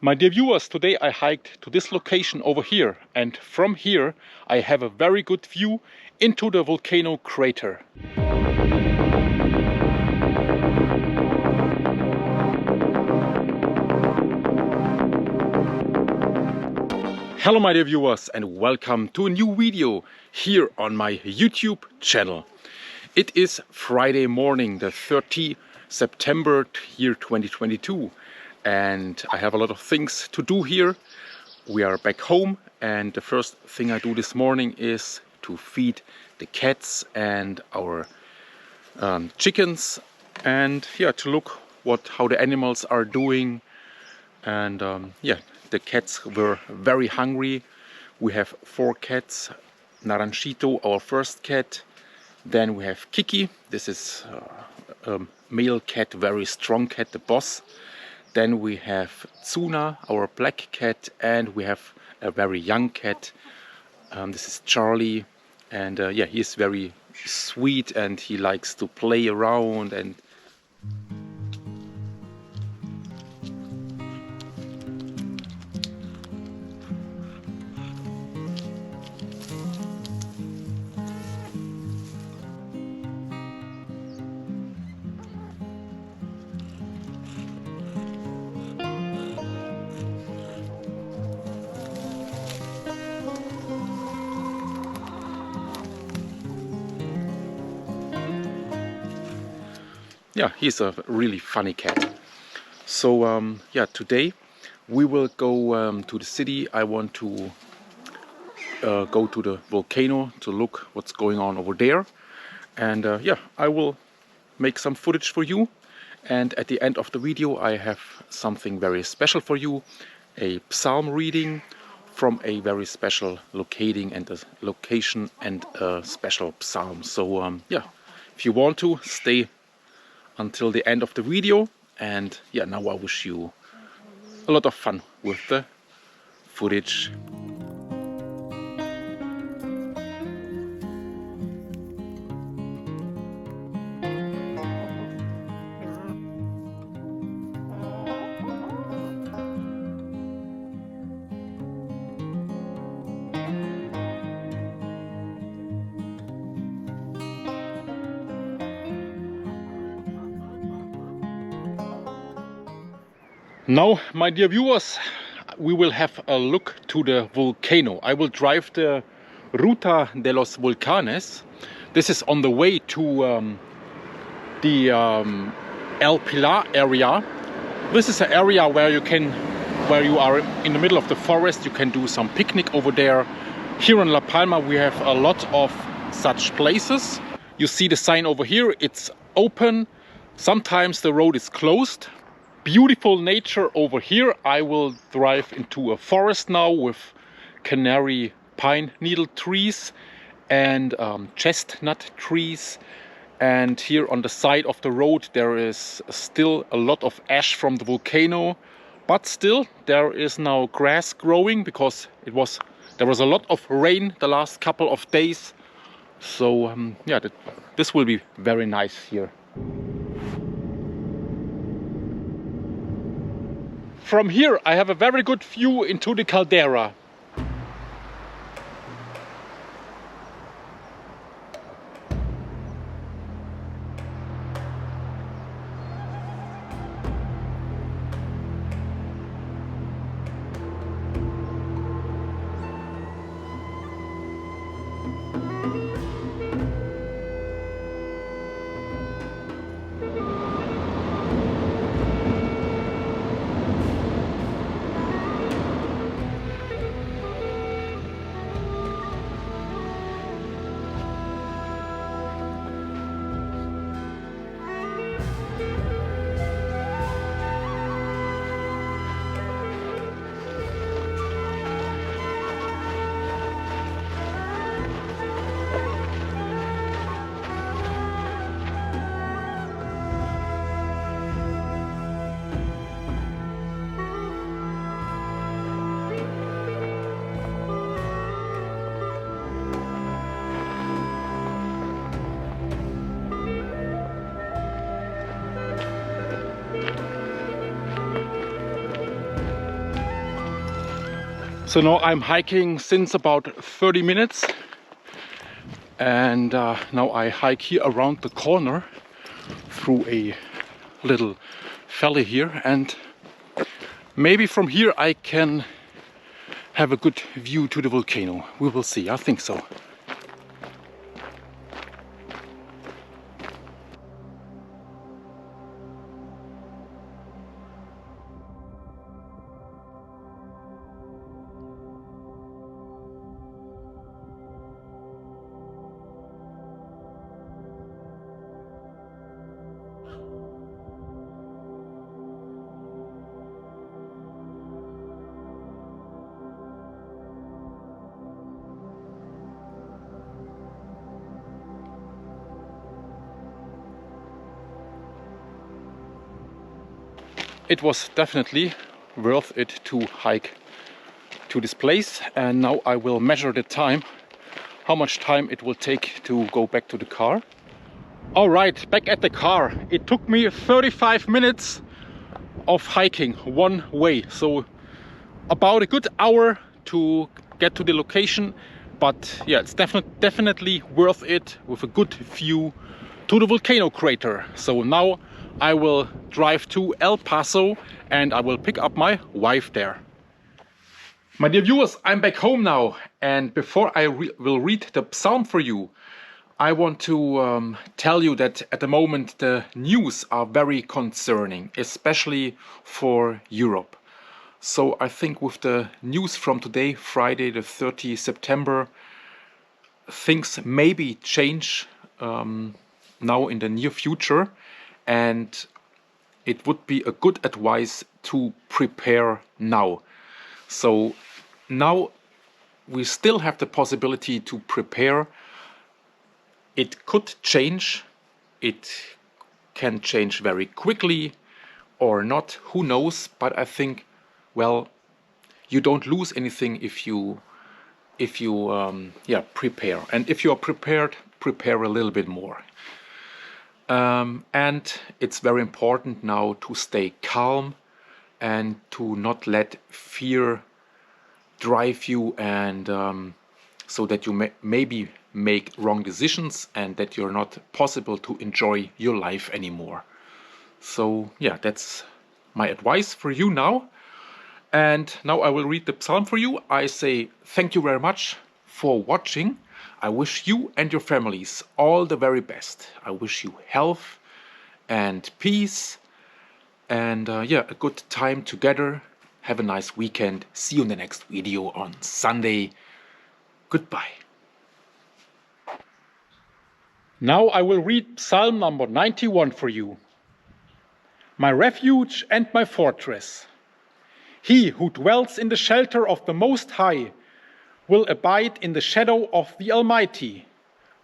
My dear viewers, today I hiked to this location over here, and from here I have a very good view into the volcano crater. Hello my dear viewers and welcome to a new video here on my YouTube channel. It is Friday morning, the 30th September year 2022, and I have a lot of things to do here. We are back home, and the first thing I do this morning is to feed the cats and our chickens, and to look how the animals are doing. And the cats were very hungry. We have 4 cats. Naranjito, our first cat. Then we have Kiki. This is a male cat, very strong cat, the boss. Then we have Tsuna, our black cat, and we have a very young cat. This is Charlie, and he's very sweet and he likes to play around. And he's a really funny cat. So today we will go to the city. I want to go to the volcano to look what's going on over there, and I will make some footage for you. And at the end of the video I have something very special for you, a psalm reading from a very special location and a special psalm. So if you want to, stay until the end of the video, and now I wish you a lot of fun with the footage. Now, my dear viewers, we will have a look to the volcano. I will drive the Ruta de los Volcanes. This is on the way to the El Pilar area. This is an area where you are in the middle of the forest. You can do some picnic over there. Here in La Palma we have a lot of such places. You see the sign over here, it's open. Sometimes the road is closed. Beautiful nature over here. I will drive into a forest now with canary pine needle trees and chestnut trees. And here on the side of the road there is still a lot of ash from the volcano, but still there is now grass growing because there was a lot of rain the last couple of days. So this will be very nice here. From here I have a very good view into the caldera. So now I'm hiking since about 30 minutes, and now I hike here around the corner through a little valley here, and maybe from here I can have a good view to the volcano. We will see, I think so. It was definitely worth it to hike to this place, and now I will measure the time, how much time it will take to go back to the car. All right, back at the car. It took me 35 minutes of hiking one way, so about a good hour to get to the location, but yeah, it's definitely worth it with a good view to the volcano crater. So now I will drive to El Paso and I will pick up my wife there. My dear viewers, I'm back home now, and before I will read the psalm for you, I want to tell you that at the moment the news are very concerning, especially for Europe. So I think with the news from today, Friday the 30th September, things maybe change now in the near future, and it would be a good advice to prepare now. So now we still have the possibility to prepare. It could change, it can change very quickly or not, who knows, but I think, well, you don't lose anything if you prepare. And if you are prepared, prepare a little bit more. And it's very important now to stay calm and to not let fear drive you, and so that you maybe make wrong decisions and that you're not possible to enjoy your life anymore. So yeah, that's my advice for you now. And now I will read the psalm for you. I say thank you very much for watching. I wish you and your families all the very best. I wish you health and peace, and yeah, a good time together. Have a nice weekend. See you in the next video on Sunday. Goodbye. Now I will read Psalm number 91 for you. My refuge and my fortress. He who dwells in the shelter of the Most High will abide in the shadow of the Almighty.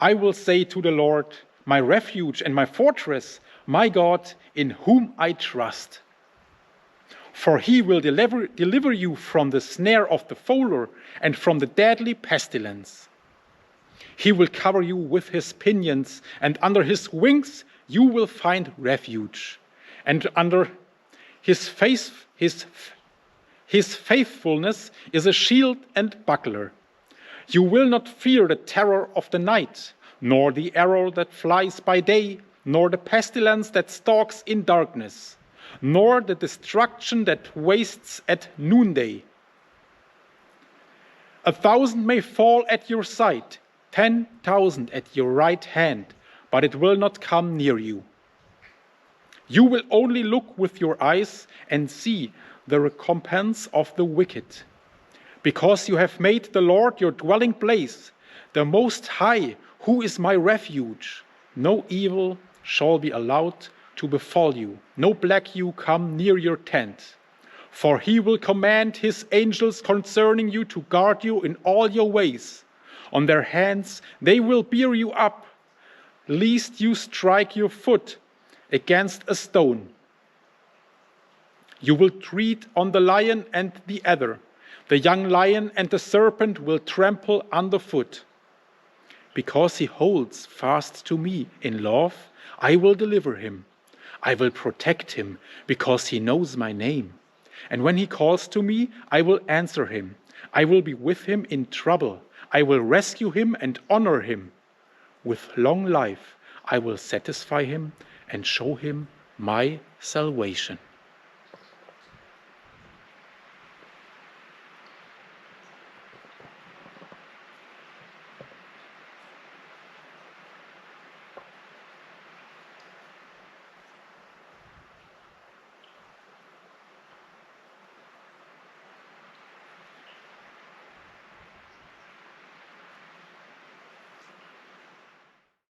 I will say to the Lord, my refuge and my fortress, my God, in whom I trust. For he will deliver you from the snare of the fowler and from the deadly pestilence. He will cover you with his pinions, and under his wings you will find refuge. And under his faithfulness is a shield and buckler. You will not fear the terror of the night, nor the arrow that flies by day, nor the pestilence that stalks in darkness, nor the destruction that wastes at noonday. 1,000 may fall at your side, 10,000 at your right hand, but it will not come near you. You will only look with your eyes and see the recompense of the wicked. Because you have made the Lord your dwelling place, the Most High, who is my refuge, no evil shall be allowed to befall you, no plague come near your tent. For he will command his angels concerning you to guard you in all your ways. On their hands they will bear you up, lest you strike your foot against a stone. You will tread on the lion and the adder. The young lion and the serpent will trample underfoot. Because he holds fast to me in love, I will deliver him. I will protect him because he knows my name. And when he calls to me, I will answer him. I will be with him in trouble. I will rescue him and honor him. With long life I will satisfy him and show him my salvation.